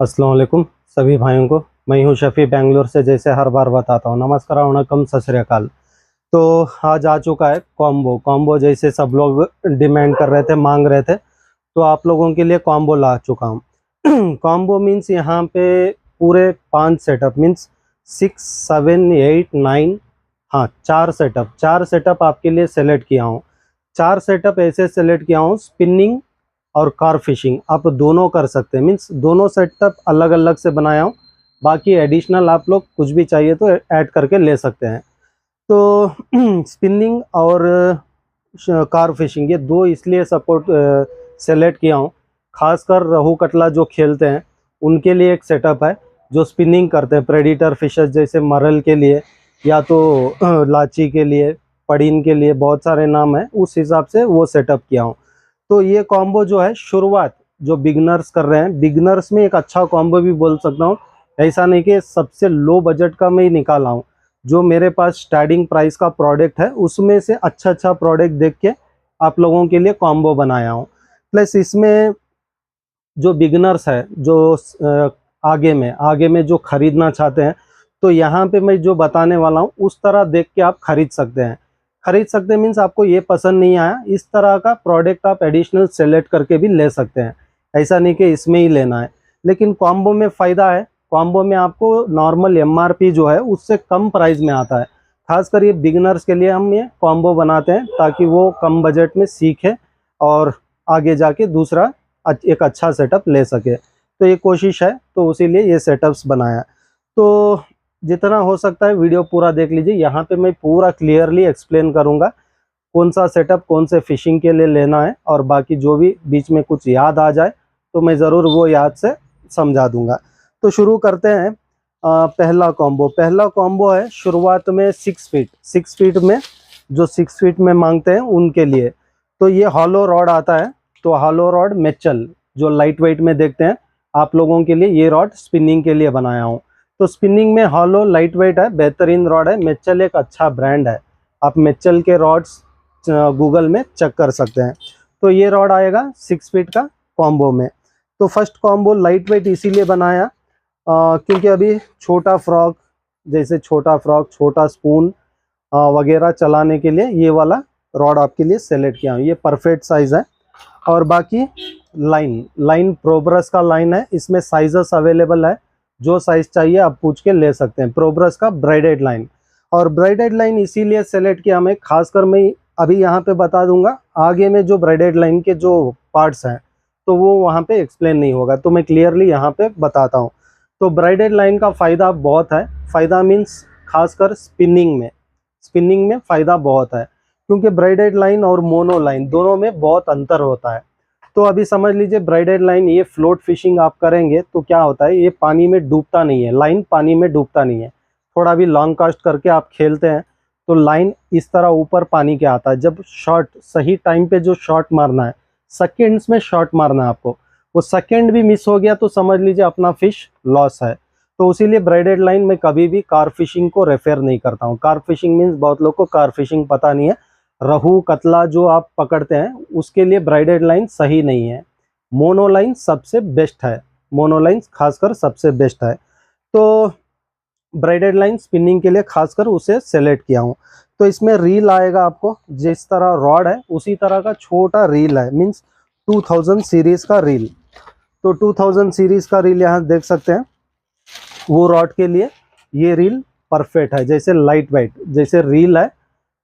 अस्सलाम वालेकुम सभी भाइयों को। मैं हूं शफ़ी बेंगलोर से, जैसे हर बार बताता हूं। नमस्कार, वणक्कम, सत श्री अकाल। तो आज आ चुका है कॉम्बो जैसे सब लोग डिमांड कर रहे थे, मांग रहे थे, तो आप लोगों के लिए कॉम्बो ला चुका हूं। कॉम्बो मीन्स यहाँ पे पूरे 5 सेटअप मीन्स 6 7 8 9, हाँ 4 सेटअप आपके लिए सेलेक्ट किया हूँ। 4 सेटअप ऐसे सेलेक्ट किया हूँ, स्पिनिंग और कार फिशिंग आप दोनों कर सकते हैं। मीन्स दोनों सेटअप अलग अलग से बनाया हूँ, बाकी एडिशनल आप लोग कुछ भी चाहिए तो ऐड करके ले सकते हैं। तो स्पिनिंग और कार फिशिंग ये दो इसलिए सपोर्ट सेलेक्ट किया हूँ, खासकर रोहू कतला जो खेलते हैं उनके लिए एक सेटअप है। जो स्पिनिंग करते हैं प्रेडिटर फिशेस जैसे मरल के लिए या तो लाची के लिए, पड़ीन के लिए, बहुत सारे नाम हैं, उस हिसाब से वो सेटअप किया हूँ। तो ये कॉम्बो जो है शुरुआत जो बिगनर्स कर रहे हैं, बिगनर्स में एक अच्छा कॉम्बो भी बोल सकता हूँ। ऐसा नहीं कि सबसे लो बजट का मैं ही निकाला हूँ, जो मेरे पास स्टार्टिंग प्राइस का प्रोडक्ट है उसमें से अच्छा प्रोडक्ट देख के आप लोगों के लिए कॉम्बो बनाया हूँ। प्लस इसमें जो बिगनर्स है, जो आगे में जो खरीदना चाहते हैं, तो यहाँ पे मैं जो बताने वाला हूँ उस तरह देख के आप खरीद सकते हैं। मीन्स आपको ये पसंद नहीं आया, इस तरह का प्रोडक्ट आप एडिशनल सेलेक्ट करके भी ले सकते हैं। ऐसा नहीं कि इसमें ही लेना है। लेकिन कॉम्बो में फ़ायदा है, कॉम्बो में आपको नॉर्मल एमआरपी जो है उससे कम प्राइस में आता है। खासकर ये बिगिनर्स के लिए हम ये कॉम्बो बनाते हैं ताकि वो कम बजट में सीखे और आगे जाके दूसरा एक अच्छा सेटअप ले सके। तो ये कोशिश है, तो उसीलिए ये सेटअप्स बनाया। तो जितना हो सकता है वीडियो पूरा देख लीजिए, यहाँ पे मैं पूरा क्लियरली एक्सप्लेन करूँगा कौन सा सेटअप कौन से फिशिंग के लिए लेना है, और बाकी जो भी बीच में कुछ याद आ जाए तो मैं ज़रूर वो याद से समझा दूंगा। तो शुरू करते हैं। पहला कॉम्बो है शुरुआत में 6 फीट में, जो 6 फीट में मांगते हैं उनके लिए। तो ये हॉलो रॉड आता है, तो हॉलो रॉड मेचल जो लाइट वेट में देखते हैं, आप लोगों के लिए ये रॉड स्पिनिंग के लिए बनाया हूँ। तो स्पिनिंग में हॉलो लाइट वेट है, बेहतरीन रॉड है। मेचल एक अच्छा ब्रांड है, आप मेचल के रॉड्स गूगल में चेक कर सकते हैं। तो ये रॉड आएगा 6 फीट का कॉम्बो में। तो फर्स्ट कॉम्बो लाइट वेट इसीलिए बनाया क्योंकि अभी छोटा फ्रॉक छोटा स्पून वगैरह चलाने के लिए ये वाला रॉड आपके लिए सेलेक्ट किया हूँ। ये परफेक्ट साइज़ है। और बाकी लाइन प्रोब्रस का लाइन है, इसमें साइजेस अवेलेबल है, जो साइज़ चाहिए आप पूछ के ले सकते हैं। प्रोब्रस का ब्राइडेड लाइन, और ब्राइडेड लाइन इसीलिए सेलेक्ट किया मैं, खासकर मैं अभी यहाँ पे बता दूंगा, आगे में जो ब्राइडेड लाइन के जो पार्ट्स हैं तो वो वहाँ पे एक्सप्लेन नहीं होगा, तो मैं क्लियरली यहाँ पे बताता हूँ। तो ब्राइडेड लाइन का फ़ायदा बहुत है। फ़ायदा मीन्स खासकर स्पिनिंग में फ़ायदा बहुत है, क्योंकि ब्राइडेड लाइन और मोनो लाइन दोनों में बहुत अंतर होता है। तो अभी समझ लीजिए ब्राइडेड लाइन, ये फ्लोट फिशिंग आप करेंगे तो क्या होता है, ये पानी में डूबता नहीं है, लाइन पानी में डूबता नहीं है। थोड़ा भी लॉन्ग कास्ट करके आप खेलते हैं तो लाइन इस तरह ऊपर पानी के आता है। जब शॉट सही टाइम पे जो शॉट मारना है, सेकेंड्स में शॉट मारना है आपको, वो सेकेंड भी मिस हो गया तो समझ लीजिए अपना फिश लॉस है। तो इसीलिए ब्राइडेड लाइन में कभी भी कार फिशिंग को रेफर नहीं करता हूँ। कार फिशिंग मीन्स बहुत लोग को कार फिशिंग पता नहीं है, रहू कतला जो आप पकड़ते हैं उसके लिए ब्राइडेड लाइन सही नहीं है। मोनो लाइन सबसे बेस्ट है, मोनो लाइन खासकर सबसे बेस्ट है। तो ब्राइडेड लाइन स्पिनिंग के लिए खासकर उसे सेलेक्ट किया हूँ। तो इसमें रील आएगा आपको, जिस तरह रॉड है उसी तरह का छोटा रील है, मीन्स 2000 सीरीज का रील। तो 2000 सीरीज का रील यहाँ देख सकते हैं। वो रॉड के लिए ये रील परफेक्ट है, जैसे लाइट वेट जैसे रील है,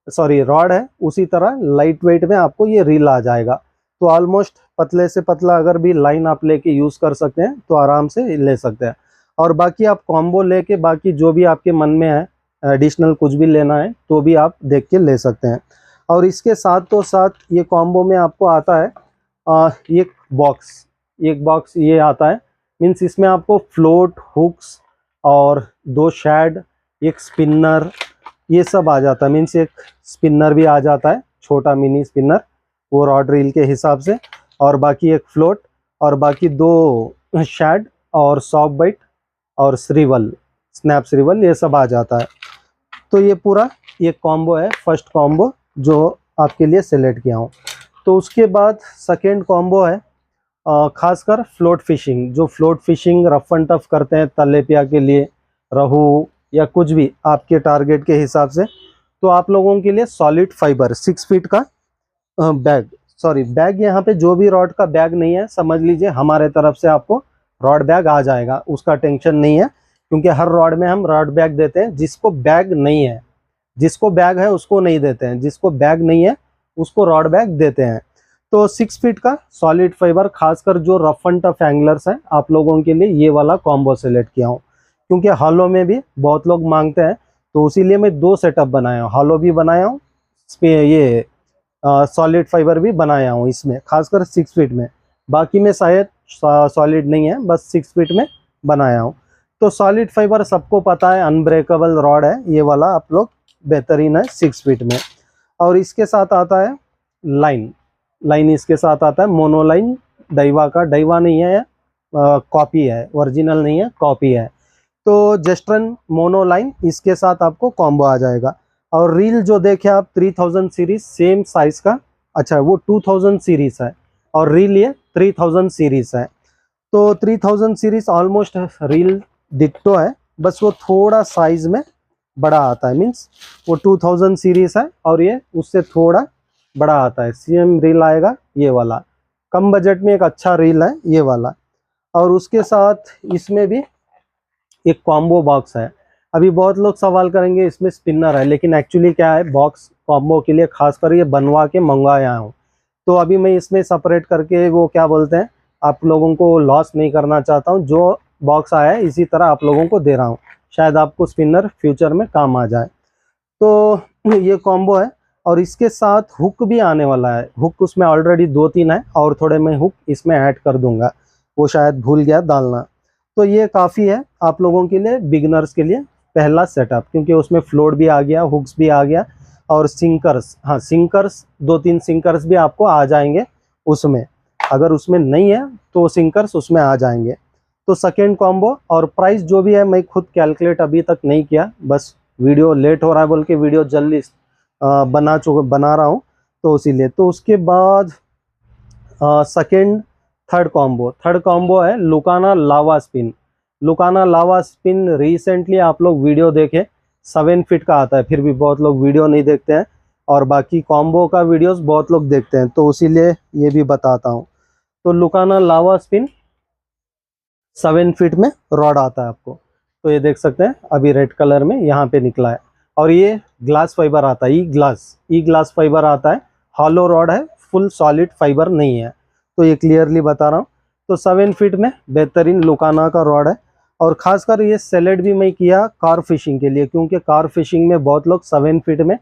सॉरी रॉड है, उसी तरह लाइट वेट में आपको ये रील आ जाएगा। तो ऑलमोस्ट पतले से पतला अगर भी लाइन आप लेके यूज़ कर सकते हैं तो आराम से ले सकते हैं। और बाकी आप कॉम्बो लेके बाकी जो भी आपके मन में है एडिशनल कुछ भी लेना है तो भी आप देख के ले सकते हैं। और इसके साथ तो साथ ये कॉम्बो में आपको आता है एक बॉक्स ये आता है। मीन्स इसमें आपको फ्लोट, हुक्स और 2 शैड, एक स्पिनर, ये सब आ जाता है। मीन्स एक स्पिनर भी आ जाता है, छोटा मिनी स्पिनर, वो रॉड रील के हिसाब से, और बाकी एक फ्लोट, और बाकी 2 शैड और सॉफ्ट बाइट और स्नैप श्रिवल, ये सब आ जाता है। तो ये पूरा ये कॉम्बो है, फर्स्ट कॉम्बो जो आपके लिए सेलेक्ट किया हूँ। तो उसके बाद सेकेंड कॉम्बो है खासकर फ्लोट फिशिंग। जो float fishing rough and tough करते हैं तलेपिया के लिए, रहू या कुछ भी आपके टारगेट के हिसाब से, तो आप लोगों के लिए सॉलिड फाइबर 6 फीट का बैग, सॉरी बैग, यहाँ पे जो भी रॉड का बैग नहीं है समझ लीजिए हमारे तरफ से आपको रॉड बैग आ जाएगा, उसका टेंशन नहीं है। क्योंकि हर रॉड में हम रॉड बैग देते हैं। जिसको बैग नहीं है, जिसको बैग है उसको नहीं देते हैं, जिसको बैग नहीं है उसको रॉड बैग देते हैं। तो 6 फीट का सॉलिड फाइबर, खासकर जो रफ एंड टफ एंगलर्स हैं आप लोगों के लिए ये वाला कॉम्बो सेलेक्ट किया हूँ। क्योंकि हॉलो में भी बहुत लोग मांगते हैं, तो इसीलिए मैं 2 सेटअप बनाया हूँ। हॉलो भी बनाया हूँ, ये सॉलिड फाइबर भी बनाया हूँ इसमें, खासकर 6 फीट में। बाकी में शायद सॉलिड नहीं है, बस 6 फीट में बनाया हूँ। तो सॉलिड फाइबर सबको पता है, अनब्रेकेबल रॉड है ये वाला, आप लोग बेहतरीन है 6 फीट में। और इसके साथ आता है लाइन इसके साथ आता है मोनोलाइन, डाइवा का, डाइवा नहीं है, कॉपी है, ओरिजिनल नहीं है, कॉपी है। तो जस्टन मोनोलाइन इसके साथ आपको कॉम्बो आ जाएगा। और रील जो देखे आप 3000 सीरीज सेम साइज का, अच्छा वो 2000 सीरीज है और रील ये 3000 सीरीज है। तो 3000 सीरीज ऑलमोस्ट रील डिट्टो है, बस वो थोड़ा साइज में बड़ा आता है। मीन्स वो 2000 सीरीज है और ये उससे थोड़ा बड़ा आता है। सेम रील आएगा ये वाला, कम बजट में एक अच्छा रील है ये वाला। और उसके साथ इसमें भी एक कॉम्बो बॉक्स है। अभी बहुत लोग सवाल करेंगे इसमें स्पिनर है, लेकिन एक्चुअली क्या है, बॉक्स कॉम्बो के लिए खासकर ये बनवा के मंगवाया हूँ। तो अभी मैं इसमें सेपरेट करके वो क्या बोलते हैं, आप लोगों को लॉस नहीं करना चाहता हूँ। जो बॉक्स आया है इसी तरह आप लोगों को दे रहा हूँ, शायद आपको स्पिनर फ्यूचर में काम आ जाए। तो ये कॉम्बो है। और इसके साथ हुक भी आने वाला है। हुक उसमें ऑलरेडी 2-3 है और थोड़े मैं हुक इसमें ऐड कर दूंगा, वो शायद भूल गया डालना। तो ये काफ़ी है आप लोगों के लिए, बिगनर्स के लिए पहला सेटअप, क्योंकि उसमें फ्लोट भी आ गया, हुक्स भी आ गया और सिंकर्स, हाँ सिंकर्स 2-3 सिंकर्स भी आपको आ जाएंगे उसमें। अगर उसमें नहीं है तो सिंकर्स उसमें आ जाएंगे। तो सेकेंड कॉम्बो। और प्राइस जो भी है मैं खुद कैलकुलेट अभी तक नहीं किया, बस वीडियो लेट हो रहा है बोल के वीडियो जल्दी बना रहा हूँ, तो इसीलिए। तो उसके बाद थर्ड कॉम्बो है लुकाना लावा स्पिन। लुकाना लावा स्पिन रिसेंटली आप लोग वीडियो देखे, 7 फीट का आता है, फिर भी बहुत लोग वीडियो नहीं देखते हैं, और बाकी कॉम्बो का वीडियोस बहुत लोग देखते हैं, तो इसीलिए ये भी बताता हूँ। तो लुकाना लावा स्पिन 7 फीट में रॉड आता है आपको। तो ये देख सकते हैं अभी रेड कलर में यहाँ पे निकला है। और ये ग्लास फाइबर आता है, ई ग्लास फाइबर आता है, हॉलो रॉड है, फुल सॉलिड फाइबर नहीं है। तो ये क्लियरली बता रहा हूँ। तो 7 फीट में बेहतरीन लुकाना का रॉड है। और ख़ासकर ये सेलेक्ट भी मैं किया कार फिशिंग के लिए, क्योंकि कार फिशिंग में बहुत लोग 7 फीट में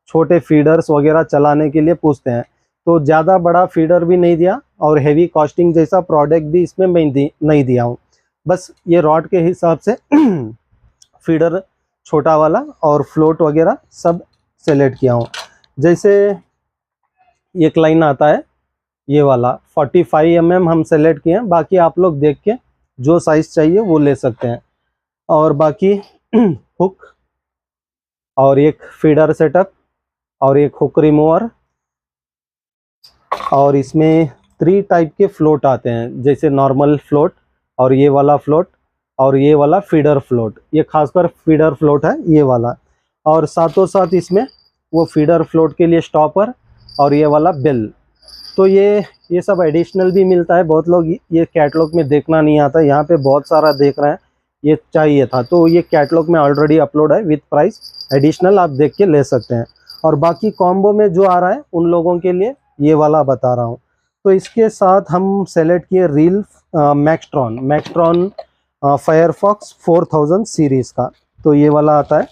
छोटे फीडर्स वगैरह चलाने के लिए पूछते हैं। तो ज़्यादा बड़ा फीडर भी नहीं दिया और हेवी कॉस्टिंग जैसा प्रोडक्ट भी इसमें मैं नहीं दिया हूँ। बस ये रॉड के हिसाब से फीडर छोटा वाला और फ्लोट वगैरह सब सेलेक्ट किया हूँ। जैसे एक लाइन आता है ये वाला 45 mm हम सेलेक्ट किए हैं, बाकी आप लोग देख के जो साइज चाहिए वो ले सकते हैं। और बाकी हुक और एक फीडर सेटअप और एक हुक रिमूवर। और इसमें 3 टाइप के फ्लोट आते हैं, जैसे नॉर्मल फ्लोट और ये वाला फ्लोट और ये वाला फीडर फ्लोट। ये खासकर फीडर फ्लोट है ये वाला। और साथों साथ इसमें वो फीडर फ्लोट के लिए स्टॉपर और ये वाला बेल। तो ये सब एडिशनल भी मिलता है। बहुत लोग ये कैटलॉग में देखना नहीं आता, यहाँ पे बहुत सारा देख रहे हैं, ये चाहिए था। तो ये कैटलॉग में ऑलरेडी अपलोड है विथ प्राइस, एडिशनल आप देख के ले सकते हैं। और बाकी कॉम्बो में जो आ रहा है उन लोगों के लिए ये वाला बता रहा हूँ। तो इसके साथ हम सेलेक्ट किए रील मैक्सट्रॉन फायरफॉक्स 4000 सीरीज़ का। तो ये वाला आता है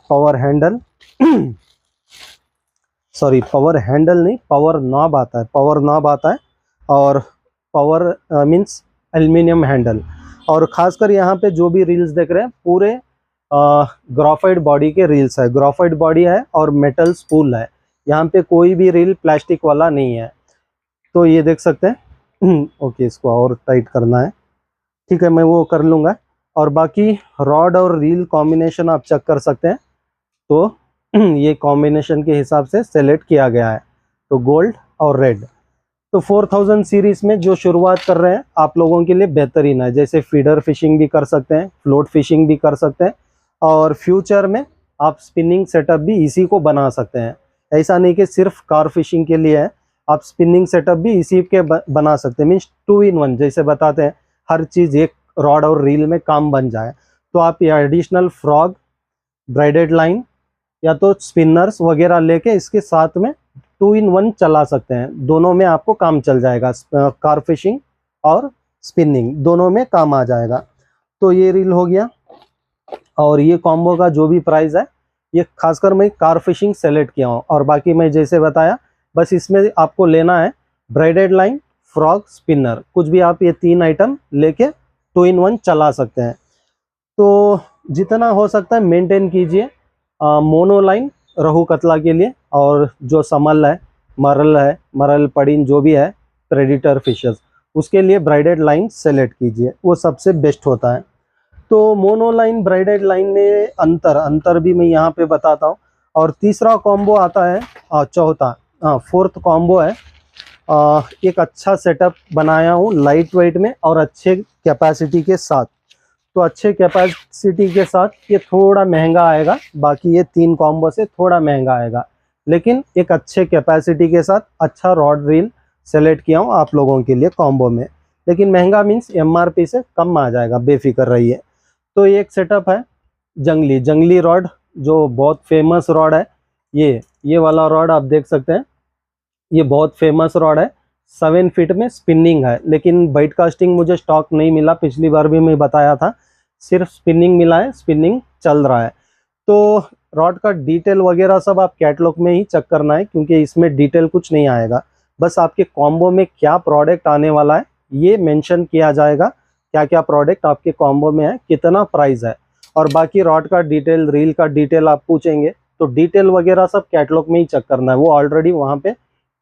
power handle sorry power handle नहीं, पावर नॉब आता है, पावर नॉब आता है। और पावर मीन्स एल्युमिनियम हैंडल। और ख़ासकर यहाँ पे जो भी रील्स देख रहे हैं पूरे ग्राफाइट बॉडी के रील्स है, ग्राफाइट बॉडी है और मेटल स्पूल है। यहाँ पे कोई भी रील प्लास्टिक वाला नहीं है। तो ये देख सकते हैं ओके, इसको और टाइट करना है, ठीक है मैं वो कर लूँगा। और बाकी रॉड और रील कॉम्बिनेशन आप चेक कर सकते हैं। तो ये कॉम्बिनेशन के हिसाब से सेलेक्ट किया गया है। तो गोल्ड और रेड। तो 4000 सीरीज में जो शुरुआत कर रहे हैं आप लोगों के लिए बेहतरीन है। जैसे फीडर फिशिंग भी कर सकते हैं, फ्लोट फिशिंग भी कर सकते हैं, और फ्यूचर में आप स्पिनिंग सेटअप भी इसी को बना सकते हैं। ऐसा नहीं कि सिर्फ कार फिशिंग के लिए है, आप स्पिनिंग सेटअप भी इसी के बना सकते हैं। मीन्स 2 in 1 जैसे बताते हैं, हर चीज़ एक रॉड और रील में काम बन जाए। तो आप ये एडिशनल फ्रॉग, ब्राइडेड लाइन या तो स्पिनर्स वगैरह लेके इसके साथ में 2 in 1 चला सकते हैं। दोनों में आपको काम चल जाएगा, कार फिशिंग और स्पिनिंग दोनों में काम आ जाएगा। तो ये रील हो गया। और ये कॉम्बो का जो भी प्राइस है, ये खासकर मैं कार फिशिंग सेलेक्ट किया हूँ, और बाकी मैं जैसे बताया बस इसमें आपको लेना है ब्राइडेड लाइन, फ्रॉग, स्पिनर, कुछ भी आप ये 3 आइटम लेके 2 in 1 चला सकते हैं। तो जितना हो सकता है मेंटेन कीजिए मोनो लाइन रहू कतला के लिए, और जो समल है, मरल पड़ीन जो भी है प्रेडिटर फिशेस, उसके लिए ब्राइडेड लाइन सेलेक्ट कीजिए, वो सबसे बेस्ट होता है। तो मोनो लाइन ब्राइडेड लाइन में अंतर भी मैं यहाँ पे बताता हूँ। और तीसरा कॉम्बो आता है, फोर्थ कॉम्बो है, एक अच्छा सेटअप बनाया हूँ लाइट वेट में और अच्छे कैपेसिटी के साथ। तो अच्छे कैपेसिटी के साथ ये थोड़ा महंगा आएगा, बाकी ये 3 कॉम्बो से थोड़ा महंगा आएगा, लेकिन एक अच्छे कैपेसिटी के साथ अच्छा रॉड रील सेलेक्ट किया हूँ आप लोगों के लिए कॉम्बो में। लेकिन महंगा मीन्स MRP से कम आ जाएगा, बेफिक्र रहिए। तो ये एक सेटअप है जंगली रॉड, जो बहुत फेमस रॉड है। ये वाला रॉड आप देख सकते हैं, ये बहुत फेमस रॉड है। 7 फीट में स्पिनिंग है, लेकिन बाइट कास्टिंग मुझे स्टॉक नहीं मिला, पिछली बार भी मैं बताया था, सिर्फ स्पिनिंग मिला है, स्पिनिंग चल रहा है। तो रॉड का डिटेल वगैरह सब आप कैटलॉग में ही चेक करना है, क्योंकि इसमें डिटेल कुछ नहीं आएगा। बस आपके कॉम्बो में क्या प्रोडक्ट आने वाला है ये मेंशन किया जाएगा, क्या क्या प्रोडक्ट आपके कॉम्बो में है, कितना प्राइस है, और बाकी रॉड का डिटेल, रील का डिटेल आप पूछेंगे तो डिटेल वगैरह सब कैटलॉग में ही चेक करना है। वो ऑलरेडी वहाँ पे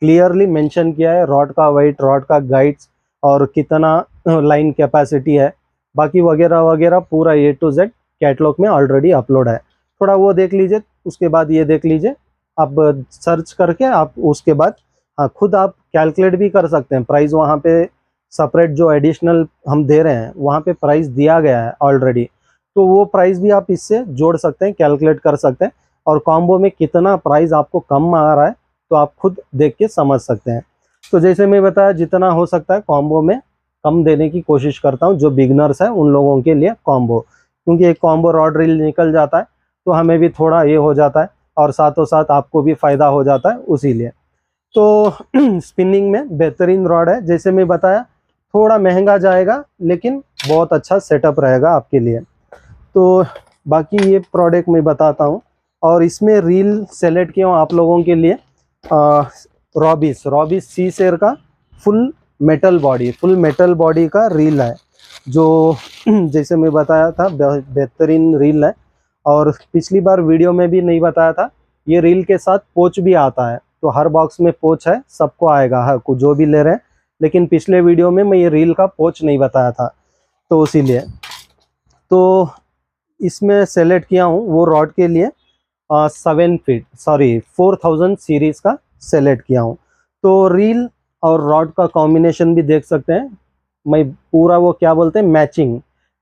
क्लियरली मेंशन किया है, रॉड का वेट, रॉड का गाइड्स, और कितना लाइन कैपेसिटी है, बाकी वगैरह वगैरह पूरा A to Z कैटलॉग में ऑलरेडी अपलोड है। थोड़ा वो देख लीजिए, उसके बाद ये देख लीजिए, आप सर्च करके आप उसके बाद खुद आप कैलकुलेट भी कर सकते हैं प्राइस। वहाँ पे सेपरेट जो एडिशनल हम दे रहे हैं वहाँ पे प्राइस दिया गया है ऑलरेडी, तो वो प्राइस भी आप इससे जोड़ सकते हैं, कैलकुलेट कर सकते हैं, और कॉम्बो में कितना प्राइस आपको कम आ रहा है तो आप खुद देख के समझ सकते हैं। तो जैसे मैं बताया, जितना हो सकता है कॉम्बो में कम देने की कोशिश करता हूँ, जो बिगनर्स है उन लोगों के लिए कॉम्बो, क्योंकि एक कॉम्बो रॉड रील निकल जाता है तो हमें भी थोड़ा ये हो जाता है, और साथों साथ आपको भी फ़ायदा हो जाता है उसी लिए। तो स्पिनिंग में बेहतरीन रॉड है, जैसे मैं बताया थोड़ा महंगा जाएगा, लेकिन बहुत अच्छा सेटअप रहेगा आपके लिए। तो बाकी ये प्रोडक्ट मैं बताता हूँ, और इसमें रील सेलेक्ट किया हूँ आप लोगों के लिए रॉबिस सी शेर का फुल मेटल बॉडी का रील है, जो जैसे मैं बताया था बेहतरीन रील है। और पिछली बार वीडियो में भी नहीं बताया था, ये रील के साथ पोच भी आता है, तो हर बॉक्स में पोच है, सबको आएगा, हर को जो भी ले रहे हैं, लेकिन पिछले वीडियो में मैं ये रील का पोच नहीं बताया था, तो इसीलिए तो इसमें सेलेक्ट किया हूँ वो रॉड के लिए 4000 सीरीज का सेलेक्ट किया हूँ। तो रील और रॉड का कॉम्बिनेशन भी देख सकते हैं, मैं पूरा वो क्या बोलते हैं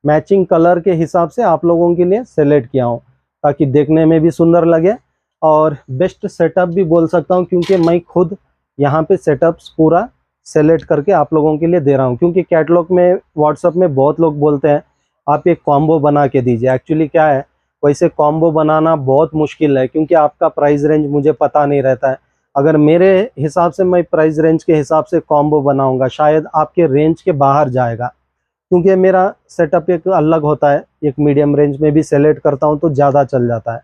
मैचिंग कलर के हिसाब से आप लोगों के लिए सेलेक्ट किया हूँ, ताकि देखने में भी सुंदर लगे, और बेस्ट सेटअप भी बोल सकता हूँ, क्योंकि मैं खुद यहाँ पे सेटअप्स पूरा सेलेक्ट करके आप लोगों के लिए दे रहा हूँ। क्योंकि कैटलॉग में व्हाट्सएप में बहुत लोग बोलते हैं आप एक कॉम्बो बना के दीजिए। एक्चुअली क्या है, वैसे कॉम्बो बनाना बहुत मुश्किल है, क्योंकि आपका प्राइस रेंज मुझे पता नहीं रहता है। अगर मेरे हिसाब से मैं प्राइस रेंज के हिसाब से कॉम्बो बनाऊंगा, शायद आपके रेंज के बाहर जाएगा, क्योंकि मेरा सेटअप एक अलग होता है, एक मीडियम रेंज में भी सेलेक्ट करता हूं तो ज़्यादा चल जाता है।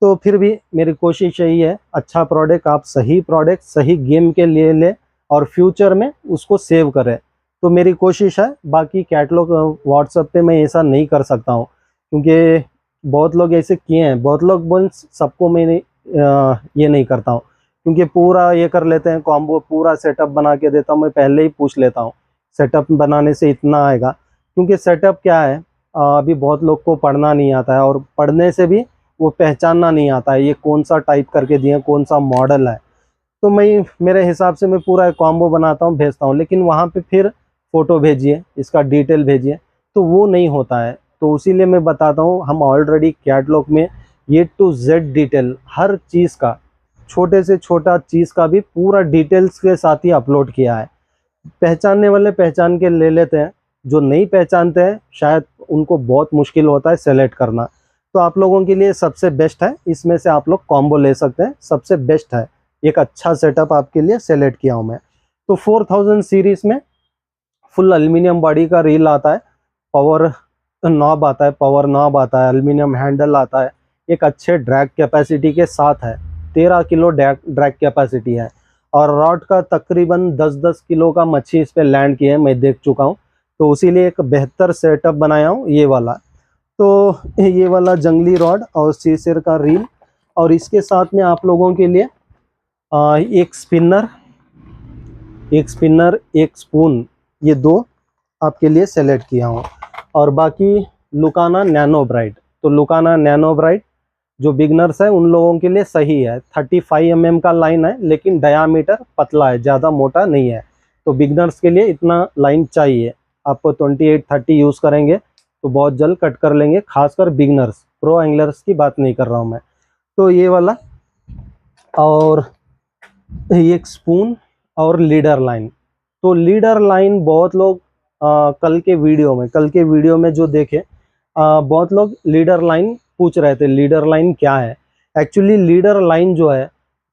तो फिर भी मेरी कोशिश यही है, अच्छा प्रोडक्ट आप सही प्रोडक्ट सही गेम के लिए ले और फ्यूचर में उसको सेव करें, तो मेरी कोशिश है। बाकी कैटलॉग व्हाट्सएप पे मैं ऐसा नहीं कर सकता हूँ, क्योंकि बहुत लोग ऐसे किए हैं, बहुत लोग बोल, सबको मैं ये नहीं करता हूँ, क्योंकि पूरा ये कर लेते हैं कॉम्बो, पूरा सेटअप बना के देता हूँ। मैं पहले ही पूछ लेता हूँ सेटअप बनाने से इतना आएगा, क्योंकि सेटअप क्या है, अभी बहुत लोग को पढ़ना नहीं आता है, और पढ़ने से भी वो पहचानना नहीं आता है ये कौन सा टाइप करके दिए, कौन सा मॉडल है। तो मैं मेरे हिसाब से मैं पूरा कॉम्बो बनाता हूँ, भेजता हूँ, लेकिन वहाँ पे फिर फ़ोटो भेजिए, इसका डिटेल भेजिए, तो वो नहीं होता है। तो इसीलिए मैं बताता हूँ, हम ऑलरेडी कैटलॉग में ए टू जेड डिटेल हर चीज़ का, छोटे से छोटा चीज़ का भी पूरा डिटेल्स के साथ ही अपलोड किया है। पहचानने वाले पहचान के ले लेते हैं, जो नहीं पहचानते हैं शायद उनको बहुत मुश्किल होता है सेलेक्ट करना। तो आप लोगों के लिए सबसे बेस्ट है, इसमें से आप लोग कॉम्बो ले सकते हैं, सबसे बेस्ट है। एक अच्छा सेटअप आपके लिए सेलेक्ट किया हूँ मैं। तो 4000 सीरीज़ में फुल एल्युमिनियम बॉडी का रील आता है, पावर नॉब आता है, पावर नॉब आता है, एल्युमिनियम हैंडल आता है, एक अच्छे ड्रैग कैपेसिटी के साथ है, 13 किलो ड्रैग कैपेसिटी है, और रॉड का तकरीबन 10-10 किलो का मच्छी इस पे लैंड किए हैं, मैं देख चुका हूँ। तो इसीलिए एक बेहतर सेटअप बनाया हूँ ये वाला। तो ये वाला जंगली रॉड और सीसर का रील, और इसके साथ में आप लोगों के लिए एक स्पिनर, एक स्पून, ये दो आपके लिए सेलेक्ट किया हूँ। और बाकी लुकाना नैनो ब्राइट, तो लुकाना नैनो ब्राइट जो बिगनर्स है उन लोगों के लिए सही है। 35 mm का लाइन है, लेकिन डायामीटर पतला है, ज़्यादा मोटा नहीं है। तो बिगनर्स के लिए इतना लाइन चाहिए। आपको 28-30 यूज़ करेंगे तो बहुत जल्द कट कर लेंगे, खासकर बिगनर्स, प्रो एंगलर्स की बात नहीं कर रहा हूँ मैं। तो ये वाला, और एक स्पून और लीडर लाइन। तो लीडर लाइन बहुत लोग कल के वीडियो में जो देखे, बहुत लोग लीडर लाइन पूछ रहे थे, लीडर लाइन क्या है। एक्चुअली लीडर लाइन जो है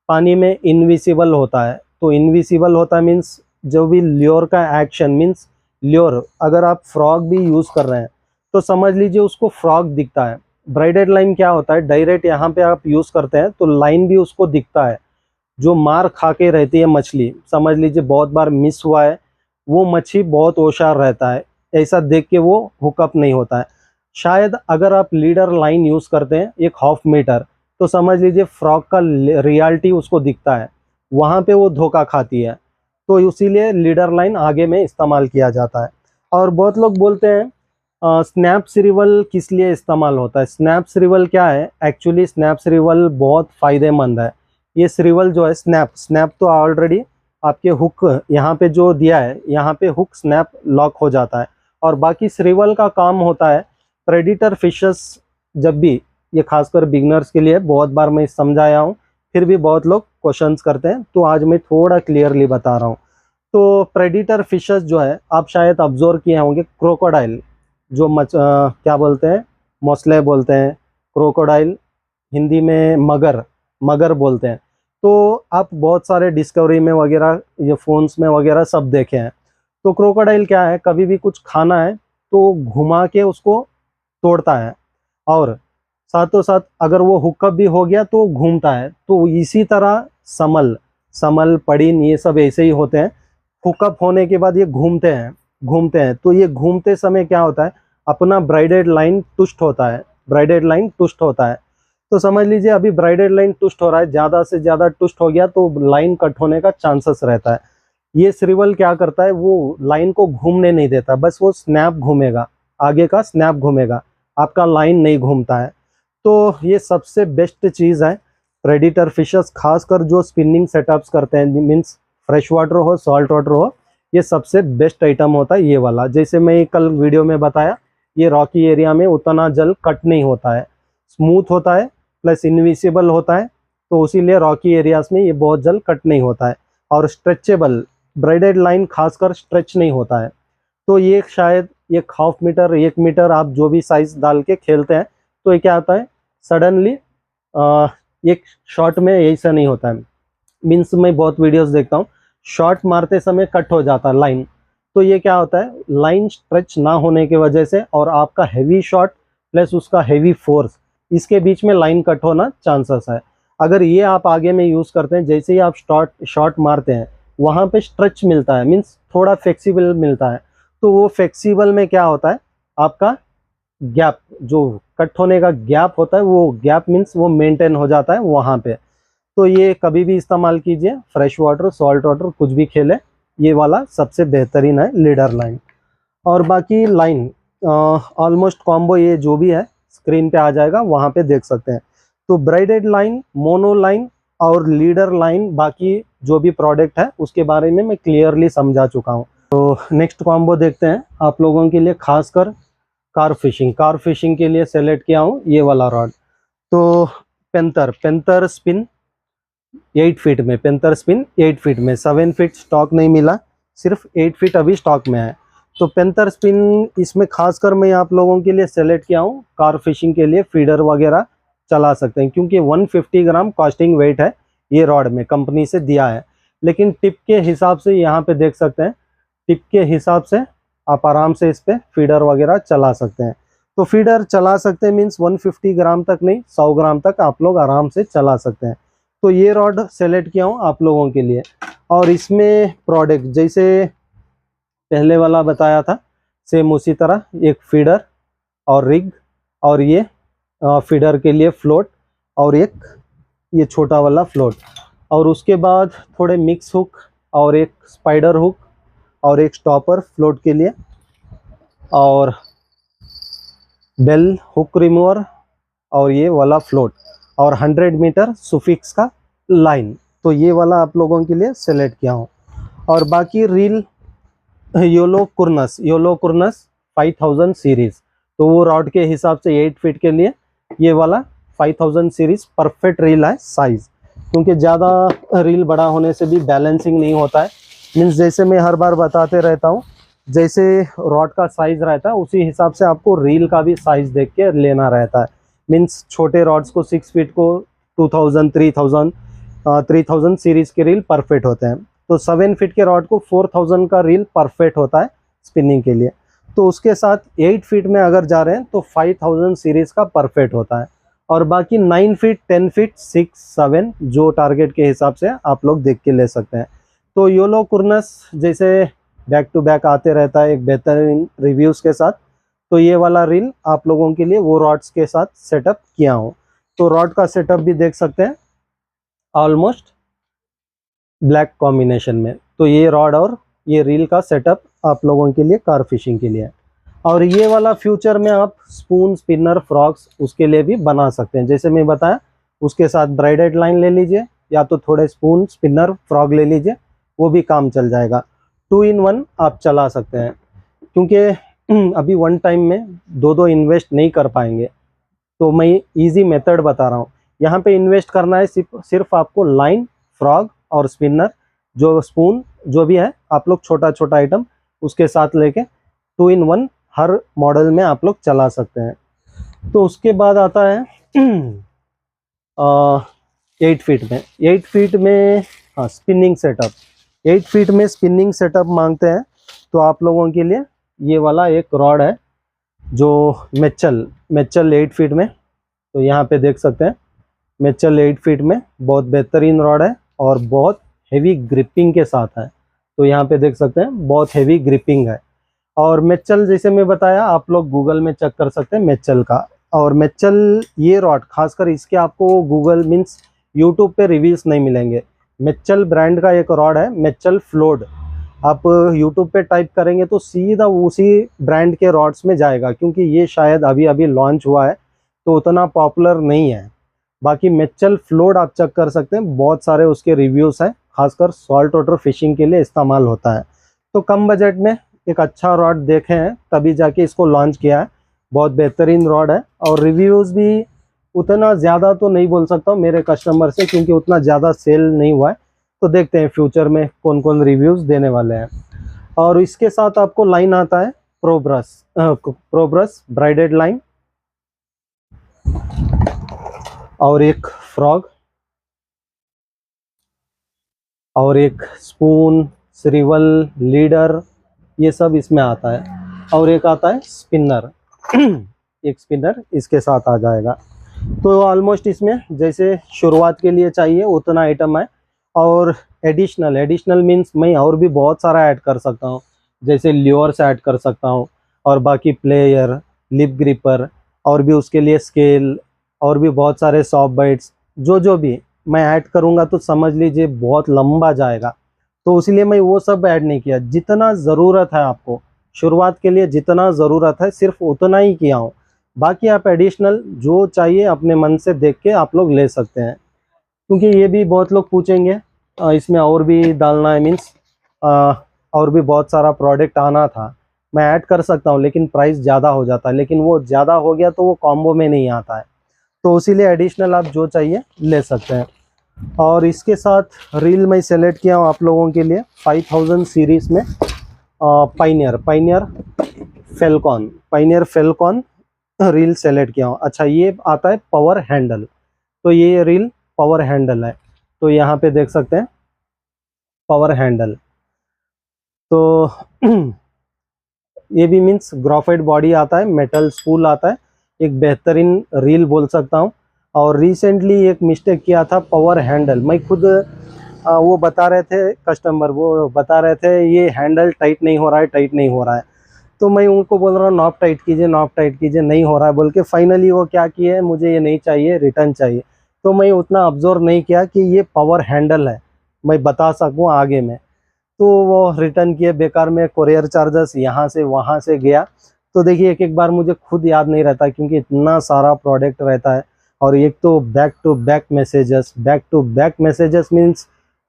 पानी में इनविजिबल होता है। तो इनविजिबल होता है मीन्स जो भी ल्योर का एक्शन, मीन्स ल्योर अगर आप फ्रॉग भी यूज़ कर रहे हैं तो समझ लीजिए उसको फ्रॉग दिखता है। ब्राइडेड लाइन क्या होता है, डायरेक्ट यहाँ पे आप यूज़ करते हैं तो लाइन भी उसको दिखता है। जो मार खा के रहती है मछली, समझ लीजिए बहुत बार मिस हुआ है, वो मच्छी बहुत होशियार रहता है, ऐसा देख के वो हुकअप नहीं होता है। शायद अगर आप लीडर लाइन यूज़ करते हैं 1/2 मीटर, तो समझ लीजिए फ्रॉग का रियलिटी उसको दिखता है, वहाँ पे वो धोखा खाती है। तो इसीलिए लीडर लाइन आगे में इस्तेमाल किया जाता है। और बहुत लोग बोलते हैं स्नैप रिवल किस लिए इस्तेमाल होता है। स्नैप रिवल क्या है, एक्चुअली स्नैप रिवल बहुत फ़ायदेमंद है। ये रिवल जो है स्नैप तो ऑलरेडी आपके हुक यहाँ पे जो दिया है, यहाँ पे हुक स्नैप लॉक हो जाता है। और बाकी रिवल का काम होता है प्रेडिटर फिशेस, जब भी, ये खासकर बिगनर्स के लिए बहुत बार मैं समझाया हूँ, फिर भी बहुत लोग क्वेश्चंस करते हैं, तो आज मैं थोड़ा क्लियरली बता रहा हूँ। तो प्रेडिटर फिशेस जो है, आप शायद ऑब्जर्व किए होंगे, क्रोकोडाइल जो क्या बोलते हैं, मोसले बोलते हैं, क्रोकोडाइल हिंदी में मगर बोलते हैं। तो आप बहुत सारे डिस्कवरी में वगैरह, ये फ़ोन्स में वगैरह सब देखे हैं। तो क्रोकोडाइल क्या है, कभी भी कुछ खाना है तो घुमा के उसको तोड़ता है, और साथों साथ अगर वो हुकअप भी हो गया तो घूमता है। तो इसी तरह समल पड़ीन ये सब ऐसे ही होते हैं, हुकअप होने के बाद ये घूमते हैं। तो ये घूमते समय क्या होता है, अपना ब्राइडेड लाइन टुस्ट होता है। तो समझ लीजिए अभी ब्राइडेड लाइन टुस्ट हो रहा है, ज़्यादा से ज़्यादा टुस्ट हो गया तो लाइन कट होने का चांसेस रहता है। ये रिवल क्या करता है, वो लाइन को घूमने नहीं देता, बस वो स्नैप घूमेगा, आगे का स्नैप घूमेगा, आपका लाइन नहीं घूमता है। तो ये सबसे बेस्ट चीज़ है प्रेडिटर फिशेस, खासकर जो स्पिनिंग सेटअप्स करते हैं, मीन्स फ्रेश वाटर हो सॉल्ट वाटर हो, ये सबसे बेस्ट आइटम होता है ये वाला। जैसे मैं कल वीडियो में बताया, ये रॉकी एरिया में उतना जल कट नहीं होता है, स्मूथ होता है, प्लस इनविजिबल होता है। तो इसीलिए रॉकी एरियाज में ये बहुत जल्द कट नहीं होता है। और स्ट्रेचेबल, ब्राइडेड लाइन खासकर स्ट्रेच नहीं होता है। तो ये शायद 1/2 मीटर 1 मीटर आप जो भी साइज डाल के खेलते हैं, तो ये क्या आता है, सडनली एक शॉट में ऐसा नहीं होता है। मीन्स मैं बहुत वीडियोस देखता हूँ, शॉट मारते समय कट हो जाता है लाइन। तो ये क्या होता है, लाइन स्ट्रेच ना होने की वजह से, और आपका हैवी शॉट प्लस उसका हैवी फोर्स, इसके बीच में लाइन कट होना चांसेस है। अगर ये आप आगे में यूज़ करते हैं, जैसे ही आप शॉट मारते हैं वहाँ पे स्ट्रेच मिलता है, मीन्स थोड़ा फ्लेक्सिबल मिलता है। तो वो फ्लेक्सिबल में क्या होता है, आपका गैप, जो कट होने का गैप होता है, वो गैप मीन्स वो मेंटेन हो जाता है वहाँ पे। तो ये कभी भी इस्तेमाल कीजिए, फ्रेश वाटर सॉल्ट वाटर कुछ भी खेले, ये वाला सबसे बेहतरीन है लीडर लाइन। और बाकी लाइन ऑलमोस्ट कॉम्बो ये जो भी है स्क्रीन पे आ जाएगा, वहाँ पे देख सकते हैं। तो ब्राइडेड लाइन, मोनो लाइन और लीडर लाइन, बाकी जो भी प्रोडक्ट है उसके बारे में मैं क्लियरली समझा चुका हूँ। तो नेक्स्ट कॉम्बो देखते हैं आप लोगों के लिए, खासकर कार फिशिंग के लिए सेलेक्ट किया हूँ ये वाला रॉड। तो पेंथर स्पिन 8 फीट में, 7 फीट स्टॉक नहीं मिला, सिर्फ 8 फीट अभी स्टॉक में है। तो पेंथर स्पिन इसमें खासकर मैं आप लोगों के लिए सेलेक्ट किया हूँ, कार फिशिंग के लिए फीडर वगैरह चला सकते हैं, क्योंकि 150 ग्राम कास्टिंग वेट है ये रॉड में, कंपनी से दिया है। लेकिन टिप के हिसाब से यहाँ पे देख सकते हैं, टिप के हिसाब से आप आराम से इस पे फीडर वगैरह चला सकते हैं। तो फीडर चला सकते हैं मीन्स 150 ग्राम तक नहीं, 100 ग्राम तक आप लोग आराम से चला सकते हैं। तो ये रॉड सेलेक्ट किया हूँ आप लोगों के लिए। और इसमें प्रोडक्ट जैसे पहले वाला बताया था, सेम उसी तरह एक फीडर और रिग, और ये फीडर के लिए फ्लोट, और एक ये छोटा वाला फ्लोट, और उसके बाद थोड़े मिक्स हुक और एक स्पाइडर हुक और एक स्टॉपर फ्लोट के लिए, और बेल हुक रिमूवर और ये वाला फ्लोट, और 100 मीटर सुफिक्स का लाइन। तो ये वाला आप लोगों के लिए सेलेक्ट किया हूँ। और बाकी रील योलो कुर्नस 5000 सीरीज, तो वो रॉड के हिसाब से 8 फीट के लिए ये वाला 5000 सीरीज परफेक्ट रील है साइज, क्योंकि ज़्यादा रील बड़ा होने से भी बैलेंसिंग नहीं होता है। मीन्स जैसे मैं हर बार बताते रहता हूँ, जैसे रॉड का साइज रहता है उसी हिसाब से आपको रील का भी साइज देख के लेना रहता है। मीन्स छोटे रॉड्स को 6 फीट को 2000 3000 सीरीज के रील परफेक्ट होते हैं। तो 7 फीट के रॉड को 4000 का रील परफेक्ट होता है स्पिनिंग के लिए। तो उसके साथ 8 फीट में अगर जा रहे हैं तो 5000 सीरीज का परफेक्ट होता है। और बाकी 9 फीट 10 फीट 6 7 जो टारगेट के हिसाब से आप लोग देख के ले सकते हैं। तो योलो कुर्नस जैसे बैक टू बैक आते रहता है एक बेहतरीन रिव्यूज़ के साथ, तो ये वाला रील आप लोगों के लिए वो रॉड्स के साथ सेटअप किया हूँ। तो रॉड का सेटअप भी देख सकते हैं ऑलमोस्ट ब्लैक कॉम्बिनेशन में। तो ये रॉड और ये रील का सेटअप आप लोगों के लिए कार फिशिंग के लिए है। और ये वाला फ्यूचर में आप स्पून स्पिनर फ्रॉग्स उसके लिए भी बना सकते हैं, जैसे मैं बताया उसके साथ ब्राइडेड लाइन ले लीजिए या तो थोड़े स्पून स्पिनर फ्रॉग ले लीजिए, वो भी काम चल जाएगा। 2 in 1 आप चला सकते हैं, क्योंकि अभी वन टाइम में दो इन्वेस्ट नहीं कर पाएंगे। तो मैं इजी मेथड बता रहा हूँ, यहाँ पे इन्वेस्ट करना है सिर्फ आपको लाइन, फ्रॉग और स्पिनर, जो स्पून जो भी है आप लोग छोटा छोटा आइटम उसके साथ लेके 2 in 1 हर मॉडल में आप लोग चला सकते हैं। तो उसके बाद आता है 8 फीट में हाँ स्पिनिंग सेटअप। 8 फीट में स्पिनिंग सेटअप मांगते हैं तो आप लोगों के लिए ये वाला एक रॉड है जो मेचल 8 फीट में, तो यहाँ पे देख सकते हैं मेचल 8 फीट में बहुत बेहतरीन रॉड है और बहुत हेवी ग्रिपिंग के साथ है। तो यहाँ पे देख सकते हैं बहुत हेवी ग्रिपिंग है। और मेचल जैसे मैं बताया आप लोग गूगल में चेक कर सकते हैं मेचल का। और मेचल ये रॉड खासकर इसके आपको गूगल मीन्स यूट्यूब पे रिव्यूज़ नहीं मिलेंगे। मेचल ब्रांड का एक रॉड है मेचल फ्लोड, आप यूट्यूब पे टाइप करेंगे तो सीधा उसी ब्रांड के रॉड्स में जाएगा, क्योंकि ये शायद अभी अभी लॉन्च हुआ है तो उतना पॉपुलर नहीं है। बाकी मेचल फ्लोड आप चेक कर सकते हैं, बहुत सारे उसके रिव्यूज़ हैं, खासकर सॉल्ट वाटर फिशिंग के लिए इस्तेमाल होता है। तो कम बजट में एक अच्छा रॉड देखे हैं तभी जाके इसको लॉन्च किया है, बहुत बेहतरीन रॉड है। और रिव्यूज़ भी उतना ज़्यादा तो नहीं बोल सकता हूँ मेरे कस्टमर से, क्योंकि उतना ज़्यादा सेल नहीं हुआ है। तो देखते हैं फ्यूचर में कौन कौन रिव्यूज़ देने वाले हैं। और इसके साथ आपको लाइन आता है प्रोब्रश ब्राइडेड लाइन, और एक फ्रॉग, और एक स्पून, श्रिवल, लीडर, ये सब इसमें आता है। और एक आता है स्पिनर एक स्पिनर इसके साथ आ जाएगा। तो ऑलमोस्ट इसमें जैसे शुरुआत के लिए चाहिए उतना आइटम है। और एडिशनल मीन्स मैं और भी बहुत सारा ऐड कर सकता हूँ, जैसे ल्योर्स ऐड कर सकता हूँ, और बाकी प्लेयर, लिप ग्रिपर, और भी उसके लिए स्केल, और भी बहुत सारे सॉफ्ट बाइट्स जो भी मैं ऐड करूँगा तो समझ लीजिए बहुत लंबा जाएगा। तो इसलिए मैं वो सब ऐड नहीं किया, जितना ज़रूरत है आपको शुरुआत के लिए जितना ज़रूरत है सिर्फ उतना ही किया हूँ। बाकी आप एडिशनल जो चाहिए अपने मन से देख के आप लोग ले सकते हैं, क्योंकि ये भी बहुत लोग पूछेंगे इसमें और भी डालना है, मीन्स और भी बहुत सारा प्रोडक्ट आना था, मैं ऐड कर सकता हूँ लेकिन प्राइस ज़्यादा हो जाता है, लेकिन वो ज़्यादा हो गया तो वो कॉम्बो में नहीं आता है, तो इसीलिए एडिशनल आप जो चाहिए ले सकते हैं। और इसके साथ रील मैं सेलेक्ट किया हूँ आप लोगों के लिए 5000 सीरीज़ में पाइनियर फेल्कॉन रील सेलेक्ट किया हूँ। अच्छा, ये आता है पावर हैंडल, तो ये रील पावर हैंडल है, तो यहाँ पे देख सकते हैं पावर हैंडल। तो ये भी मीन्स ग्राफाइट बॉडी आता है, मेटल स्पूल आता है, एक बेहतरीन रील बोल सकता हूँ। और रिसेंटली एक मिस्टेक किया था पावर हैंडल, मैं खुद वो बता रहे थे कस्टमर, वो बता रहे थे ये हैंडल टाइट नहीं हो रहा है, टाइट नहीं हो रहा है, तो मैं उनको बोल रहा हूँ नॉब टाइट कीजिए, नॉब टाइट कीजिए, नहीं हो रहा है बोल के फाइनली वो क्या किए, मुझे ये नहीं चाहिए, रिटर्न चाहिए। तो मैं उतना ऑब्जर्व नहीं किया कि ये पावर हैंडल है, मैं बता सकूँ आगे में, तो वो रिटर्न किए बेकार में, कोरियर चार्जेस यहाँ से वहाँ से गया। तो देखिए एक एक बार मुझे खुद याद नहीं रहता क्योंकि इतना सारा प्रोडक्ट रहता है, और एक तो back to back messages means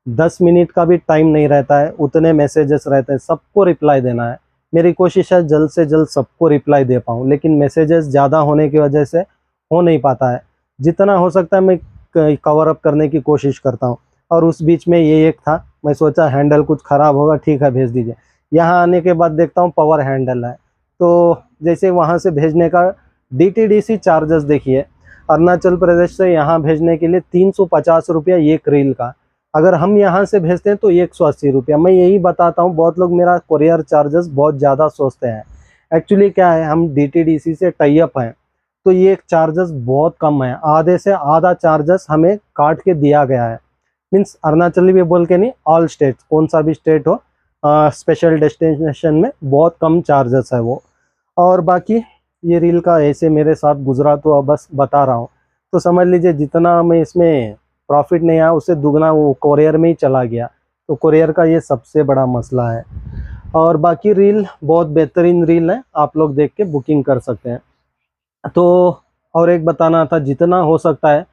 10 minute का भी टाइम नहीं रहता है, उतने मैसेजेस रहते हैं, सबको रिप्लाई देना है। मेरी कोशिश है जल्द से जल्द सबको रिप्लाई दे पाऊँ, लेकिन मैसेजेस ज़्यादा होने की वजह से हो नहीं पाता है। जितना हो सकता है मैं कवर अप करने की कोशिश करता हूँ। और उस बीच में ये एक था, मैं सोचा हैंडल कुछ ख़राब होगा, ठीक है भेज दीजिए। यहाँ आने के बाद देखता हूँ पावर हैंडल है, तो जैसे वहाँ से भेजने का DTDC चार्जेस देखिए, अरुणाचल प्रदेश से यहाँ भेजने के लिए 350 रुपया एक रील का, अगर हम यहाँ से भेजते हैं तो 180 रुपया। मैं यही बताता हूँ, बहुत लोग मेरा कोरियर चार्जेस बहुत ज़्यादा सोचते हैं, एक्चुअली क्या है, हम DTDC से टाई अप हैं, तो ये चार्जेस बहुत कम है, आधे से आधा चार्जेस हमें काट के दिया गया है। मीन्स अरुणाचली भी बोल के नहीं, ऑल स्टेट्स, कौन सा भी स्टेट हो, स्पेशल डेस्टिनेशन में बहुत कम चार्जेस है वो। और बाकी ये रील का ऐसे मेरे साथ गुजरा, तो अब बस बता रहा हूँ, तो समझ लीजिए जितना मैं इसमें प्रॉफिट नहीं आया उससे दुगना वो कोरियर में ही चला गया, तो कोरियर का ये सबसे बड़ा मसला है। और बाकी रील बहुत बेहतरीन रील है, आप लोग देख के बुकिंग कर सकते हैं। तो और एक बताना था, जितना हो सकता है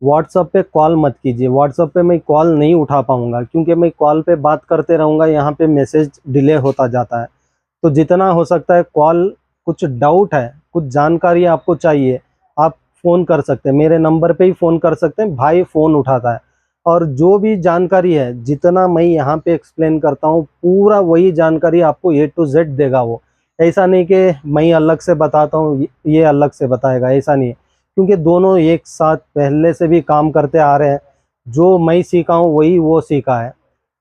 व्हाट्सएप पे कॉल मत कीजिए, व्हाट्सएप पे मैं कॉल नहीं उठा पाऊँगा, क्योंकि मैं कॉल पे बात करते रहूँगा, यहाँ पे मैसेज डिले होता जाता है। तो जितना हो सकता है कॉल, कुछ डाउट है, कुछ जानकारी आपको चाहिए, आप फ़ोन कर सकते हैं, मेरे नंबर पे ही फ़ोन कर सकते हैं, भाई फ़ोन उठाता है। और जो भी जानकारी है, जितना मैं यहाँ पे एक्सप्लेन करता हूँ, पूरा वही जानकारी आपको A to Z देगा वो। ऐसा नहीं कि मैं अलग से बताता हूँ, ये अलग से बताएगा, ऐसा नहीं है, क्योंकि दोनों एक साथ पहले से भी काम करते आ रहे हैं, जो मैं सीखा हूँ वही वो सीखा है,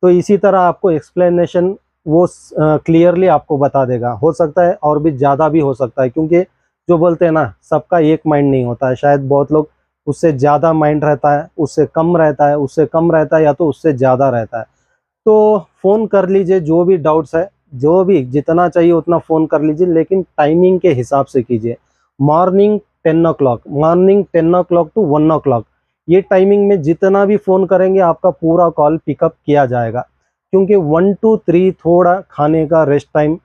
तो इसी तरह आपको एक्सप्लेनेशन वो क्लियरली आपको बता देगा। हो सकता है और भी ज़्यादा भी हो सकता है, क्योंकि जो बोलते हैं ना, सबका एक माइंड नहीं होता है, शायद बहुत लोग उससे ज़्यादा माइंड रहता है, उससे कम रहता है, उससे कम रहता है, या तो उससे ज़्यादा रहता है। तो फ़ोन कर लीजिए, जो भी डाउट्स है, जो भी जितना चाहिए उतना फ़ोन कर लीजिए, लेकिन टाइमिंग के हिसाब से कीजिए। मॉर्निंग 10 o'clock टू 1 o'clock, ये टाइमिंग में जितना भी फ़ोन करेंगे आपका पूरा कॉल पिकअप किया जाएगा, क्योंकि 1 to 3 थोड़ा खाने का रेस्ट टाइम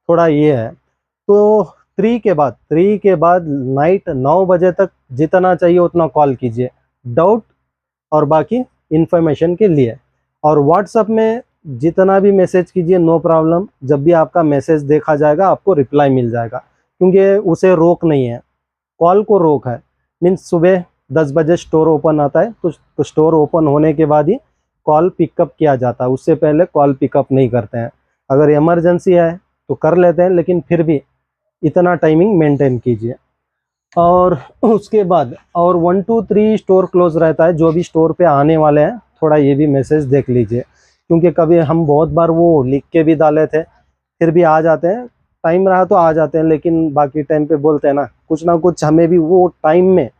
थोड़ा ये है। तो 3 के बाद नाइट 9 बजे तक जितना चाहिए उतना कॉल कीजिए, डाउट और बाकी इन्फॉर्मेशन के लिए। और व्हाट्सएप में जितना भी मैसेज कीजिए, नो प्रॉब्लम, जब भी आपका मैसेज देखा जाएगा आपको रिप्लाई मिल जाएगा, क्योंकि उसे रोक नहीं है, कॉल को रोक है। मीन्स सुबह 10 बजे स्टोर ओपन आता है, तो स्टोर ओपन होने के बाद ही कॉल पिकअप किया जाता है, उससे पहले कॉल पिकअप नहीं करते हैं। अगर इमरजेंसी है तो कर लेते हैं, लेकिन फिर भी इतना टाइमिंग मेंटेन कीजिए। और उसके बाद और 1 to 3 स्टोर क्लोज रहता है, जो भी स्टोर पे आने वाले हैं थोड़ा ये भी मैसेज देख लीजिए, क्योंकि कभी हम बहुत बार वो लिख के भी डाले थे, फिर भी आ जाते हैं, टाइम रहा तो आ जाते हैं, लेकिन बाकी टाइम पे बोलते हैं ना कुछ हमें भी वो टाइम में,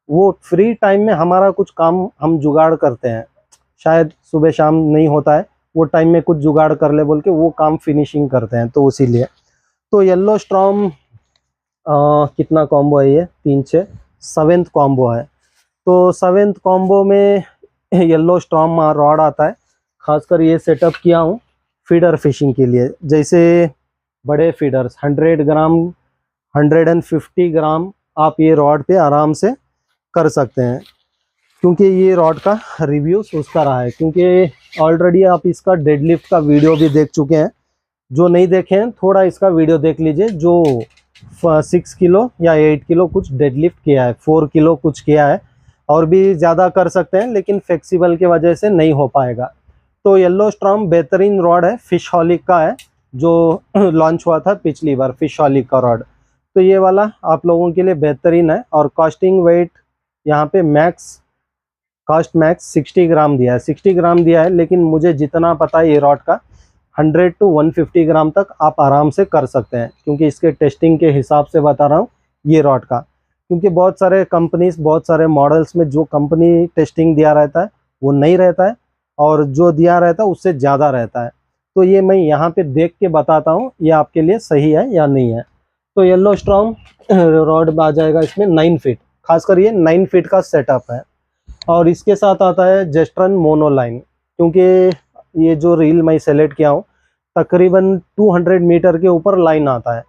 वो फ्री टाइम में हमारा कुछ काम हम जुगाड़ करते हैं, शायद सुबह शाम नहीं होता है, वो टाइम में कुछ जुगाड़ कर ले बोल के वो काम फिनिशिंग करते हैं, तो इसीलिए। तो येलो स्ट्रॉम कितना कॉम्बो है, ये 3-6 7th कॉम्बो है। तो 7th कॉम्बो में येलो स्ट्रॉम रॉड आता है, खासकर ये सेटअप किया हूँ फीडर फिशिंग के लिए। जैसे बड़े फीडर्स 100 ग्राम 150 ग्राम आप ये रॉड पे आराम से कर सकते हैं, क्योंकि ये रॉड का रिव्यू उसका रहा है, क्योंकि ऑलरेडी आप इसका डेडलिफ्ट का वीडियो भी देख चुके हैं। जो नहीं देखे हैं थोड़ा इसका वीडियो देख लीजिए। जो 6 किलो या 8 किलो कुछ डेडलिफ्ट किया है, 4 किलो कुछ किया है, और भी ज़्यादा कर सकते हैं लेकिन फ्लेक्सिबल की वजह से नहीं हो पाएगा। तो येलोस्टॉर्म बेहतरीन रॉड है, फिशहॉलिक का है, जो लॉन्च हुआ था पिछली बार, फिशहॉलिक का रॉड। तो ये वाला आप लोगों के लिए बेहतरीन है। और कास्टिंग वेट यहाँ पे कास्ट मैक्स 60 ग्राम दिया है, 60 ग्राम दिया है, लेकिन मुझे जितना पता है ये रॉड का 100 to 150 ग्राम तक आप आराम से कर सकते हैं, क्योंकि इसके टेस्टिंग के हिसाब से बता रहा हूँ ये रॉड का। क्योंकि बहुत सारे कंपनीज, बहुत सारे मॉडल्स में जो कंपनी टेस्टिंग दिया रहता है वो नहीं रहता है, और जो दिया रहता है उससे ज़्यादा रहता है। तो ये मैं यहाँ पे देख के बताता हूँ ये आपके लिए सही है या नहीं है। तो येलोस्टॉर्म रॉड आ जाएगा इसमें 9 फीट, खासकर ये 9 फीट का सेटअप है। और इसके साथ आता है जेस्ट्रन मोनोलाइन, क्योंकि ये जो रील मैं सेलेक्ट किया हूँ तकरीबन 200 मीटर के ऊपर लाइन आता है,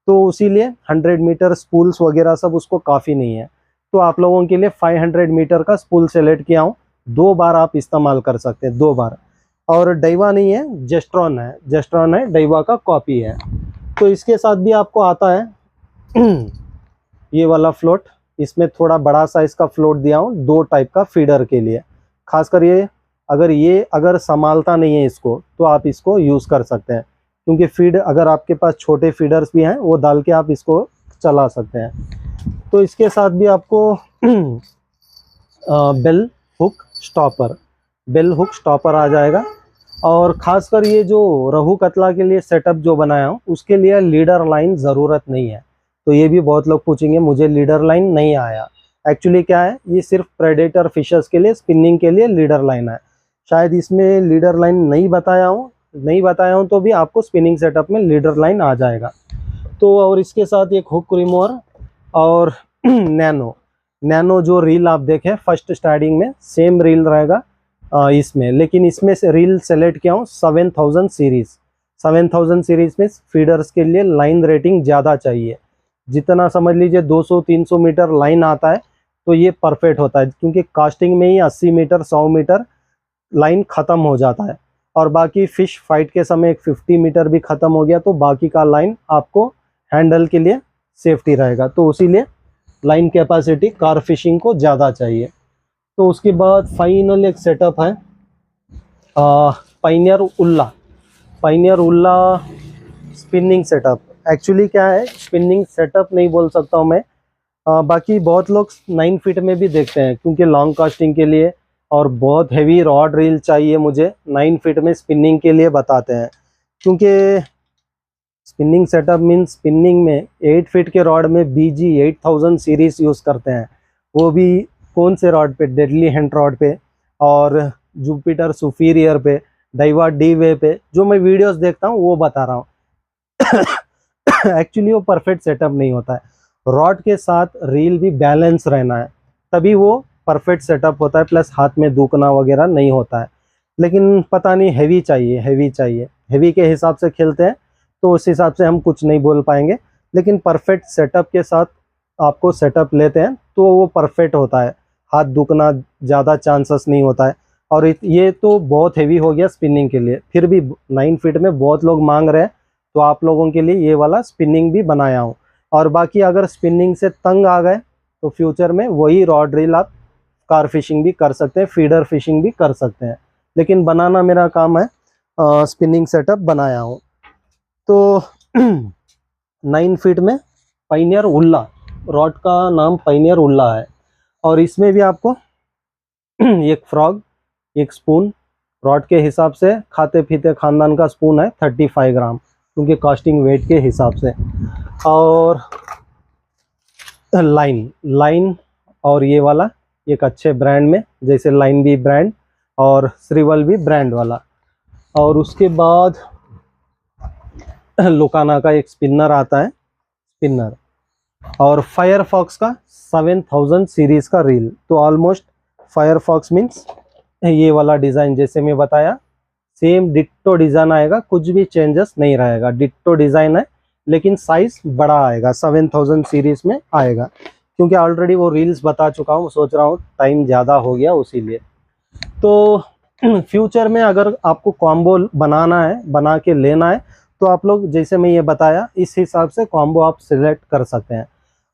तो इसीलिए 100 मीटर स्पूल्स वगैरह सब उसको काफ़ी नहीं है। तो आप लोगों के लिए 500 मीटर का स्पूल सेलेक्ट किया हूँ, 2 बार आप इस्तेमाल कर सकते हैं, 2 बार। और डाइवा नहीं है, जेस्ट्रॉन है, जेस्ट्रॉन है, डाइवा का कॉपी है। तो इसके साथ भी आपको आता है ये वाला फ्लोट। इसमें थोड़ा बड़ा साइज का फ्लोट दिया हूँ 2 टाइप का फीडर के लिए। खासकर ये अगर संभालता नहीं है इसको तो आप इसको यूज़ कर सकते हैं, क्योंकि फीड अगर आपके पास छोटे फीडर्स भी हैं वो डाल के आप इसको चला सकते हैं। तो इसके साथ भी आपको बेल हुक स्टॉपर आ जाएगा। और ख़ासकर ये जो रहू कतला के लिए सेटअप जो बनाया हूँ उसके लिए लीडर लाइन ज़रूरत नहीं है। तो ये भी बहुत लोग पूछेंगे, मुझे लीडर लाइन नहीं आया। एक्चुअली क्या है, ये सिर्फ प्रेडेटर फिशर्स के लिए, स्पिनिंग के लिए लीडर लाइन है। शायद इसमें लीडर लाइन नहीं बताया हूँ तो भी आपको स्पिनिंग सेटअप में लीडर लाइन आ जाएगा। तो और इसके साथ एक हुक रिमूवर और नैनो जो रील आप देखें फर्स्ट स्टार्टिंग में सेम रील रहेगा इसमें, लेकिन इसमें से रील सेलेक्ट किया हूँ 7000 सीरीज़। 7000 सीरीज़ में फीडर्स के लिए लाइन रेटिंग ज़्यादा चाहिए। जितना समझ लीजिए 200-300 मीटर लाइन आता है तो ये परफेक्ट होता है, क्योंकि कास्टिंग में ही 80 मीटर 100 मीटर लाइन ख़त्म हो जाता है, और बाकी फ़िश फाइट के समय 50 मीटर भी ख़त्म हो गया तो बाकी का लाइन आपको हैंडल के लिए सेफ्टी रहेगा। तो इसीलिए लाइन कैपेसिटी कार फिशिंग को ज़्यादा चाहिए। तो उसके बाद फाइनल एक सेटअप है पायनियर उल्ला स्पिनिंग सेटअप। एक्चुअली क्या है, स्पिनिंग सेटअप नहीं बोल सकता हूँ मैं, बाकी बहुत लोग 9 फीट में भी देखते हैं, क्योंकि लॉन्ग कास्टिंग के लिए और बहुत हैवी रॉड रील चाहिए मुझे 9 फीट में स्पिनिंग के लिए बताते हैं। क्योंकि स्पिनिंग सेटअप मीन्स स्पिनिंग में 8 फीट के रॉड में BG 8000 सीरीज़ यूज़ करते हैं, वो भी कौन से रॉड पे, डेडली हैंड रॉड पे और जुपिटर सुपीरियर पे, डाइवा डी-वे पे, जो मैं वीडियोस देखता हूँ वो बता रहा हूँ। एक्चुअली वो परफेक्ट सेटअप नहीं होता है, रॉड के साथ रील भी बैलेंस रहना है तभी वो परफेक्ट सेटअप होता है, प्लस हाथ में दुखना वगैरह नहीं होता है। लेकिन पता नहीं हैवी चाहिए, हैवी के हिसाब से खेलते हैं तो उस हिसाब से हम कुछ नहीं बोल पाएंगे, लेकिन परफेक्ट सेटअप के साथ आपको सेटअप लेते हैं तो वो परफेक्ट होता है, हाथ दुखना ज़्यादा चांसेस नहीं होता है। और ये तो बहुत हैवी हो गया स्पिनिंग के लिए, फिर भी 9 फीट में बहुत लोग मांग रहे हैं तो आप लोगों के लिए ये वाला स्पिनिंग भी बनाया हूँ। और बाकी अगर स्पिनिंग से तंग आ गए तो फ्यूचर में वही रॉड रील आप कार फिशिंग भी कर सकते हैं, फीडर फिशिंग भी कर सकते हैं, लेकिन बनाना मेरा काम है, स्पिनिंग सेटअप बनाया हूँ। तो 9 फीट में पायनियर उल्ला, रॉड का नाम पायनियर उल्ला है। और इसमें भी आपको एक फ्रॉग, एक स्पून, रॉड के हिसाब से खाते पीते खानदान का स्पून है 35 ग्राम, क्योंकि कास्टिंग वेट के हिसाब से। और लाइन और ये वाला एक अच्छे ब्रांड में, जैसे लाइन भी ब्रांड और श्रीवल भी ब्रांड वाला। और उसके बाद लोकाना का एक स्पिनर आता है, स्पिनर, और फायरफॉक्स का 7000 सीरीज़ का रील। तो ऑलमोस्ट फायरफॉक्स मीन्स ये वाला डिज़ाइन जैसे मैं बताया सेम डिट्टो डिज़ाइन आएगा, कुछ भी चेंजेस नहीं रहेगा, डिट्टो डिज़ाइन है, लेकिन साइज़ बड़ा आएगा, 7000 सीरीज़ में आएगा। क्योंकि ऑलरेडी वो रील्स बता चुका हूँ, सोच रहा हूँ टाइम ज़्यादा हो गया उसीलिए। तो फ्यूचर में अगर आपको कॉम्बो बनाना है, बना के लेना है, तो आप लोग जैसे मैं ये बताया इस हिसाब से कॉम्बो आप सिलेक्ट कर सकते हैं।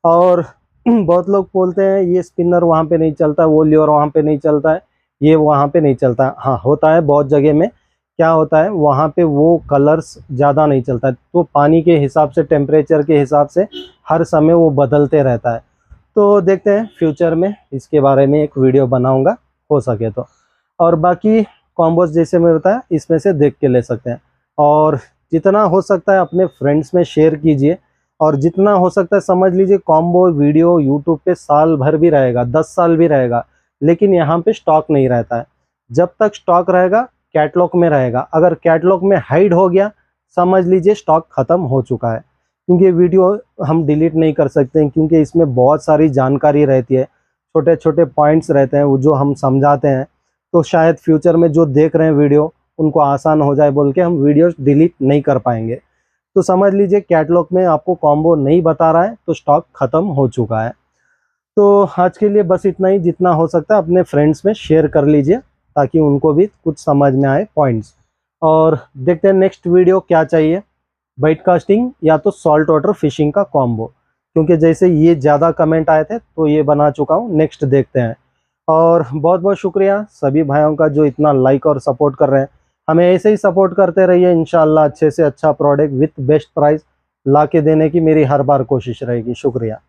और बहुत लोग बोलते हैं ये स्पिनर वहाँ पे नहीं चलता, वो ल्योर वहाँ पे नहीं चलता है, ये वहाँ पे नहीं चलता है। हाँ होता है बहुत जगह में, क्या होता है वहाँ पे वो कलर्स ज़्यादा नहीं चलता है, तो पानी के हिसाब से, टेम्परेचर के हिसाब से हर समय वो बदलते रहता है। तो देखते हैं फ्यूचर में इसके बारे में एक वीडियो बनाऊंगा हो सके तो। और बाकी कॉम्बोज जैसे मैं बताया इसमें से देख के ले सकते हैं। और जितना हो सकता है अपने फ्रेंड्स में शेयर कीजिए, और जितना हो सकता है समझ लीजिए कॉम्बो वीडियो यूट्यूब पे साल भर भी रहेगा, 10 साल भी रहेगा, लेकिन यहाँ पे स्टॉक नहीं रहता है। जब तक स्टॉक रहेगा कैटलॉग में रहेगा, अगर कैटलॉग में हाइड हो गया समझ लीजिए स्टॉक ख़त्म हो चुका है। क्योंकि ये वीडियो हम डिलीट नहीं कर सकते हैं, क्योंकि इसमें बहुत सारी जानकारी रहती है, छोटे छोटे पॉइंट्स रहते हैं वो जो हम समझाते हैं, तो शायद फ्यूचर में जो देख रहे हैं वीडियो उनको आसान हो जाए बोल के हम वीडियो डिलीट नहीं कर पाएंगे। तो समझ लीजिए कैटलॉग में आपको कॉम्बो नहीं बता रहा है तो स्टॉक ख़त्म हो चुका है। तो आज के लिए बस इतना ही, जितना हो सकता है अपने फ्रेंड्स में शेयर कर लीजिए ताकि उनको भी कुछ समझ में आए पॉइंट्स। और देखते हैं नेक्स्ट वीडियो क्या चाहिए, बाइट कास्टिंग या तो सॉल्ट वाटर फिशिंग का कॉम्बो, क्योंकि जैसे ये ज़्यादा कमेंट आए थे तो ये बना चुका हूँ। नेक्स्ट देखते हैं। और बहुत बहुत शुक्रिया सभी भाइयों का जो इतना लाइक और सपोर्ट कर रहे हैं। हमें ऐसे ही सपोर्ट करते रहिए, इंशाल्लाह अच्छे से अच्छा प्रोडक्ट विथ बेस्ट प्राइस ला के देने की मेरी हर बार कोशिश रहेगी। शुक्रिया।